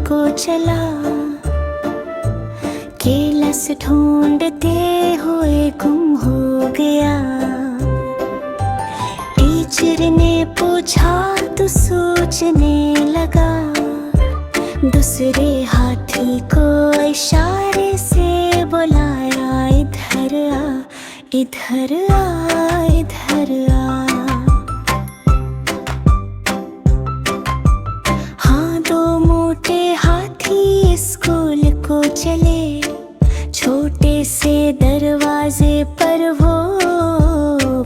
को चला, केलस ढूंढते हुए गुम हो गया। टीचर ने पूछा तो सोचने लगा, दूसरे हाथी को इशारे से बुलाया, इधर आ, इधर आ, इधर आ। हाँ, दो मोटे हाथी स्कूल को चले, छोटे से दरवाजे पर वो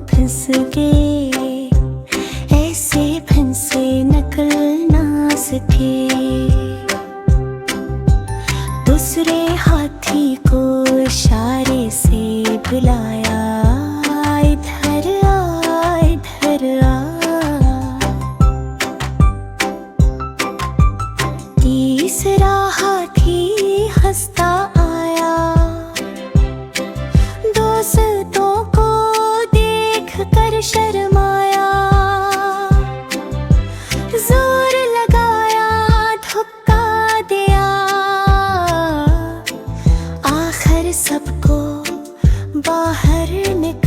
फंस गए, ऐसे फंसे निकलना सके। दूसरे हाथी को इशारे से बुलाया, इधर आ, इधर आ। तीसरा हाथी हंसता आया, दोस्तों को देखकर शर्माया, जोर लगाया, धक्का दिया, आखिर सबको बाहर निकाला।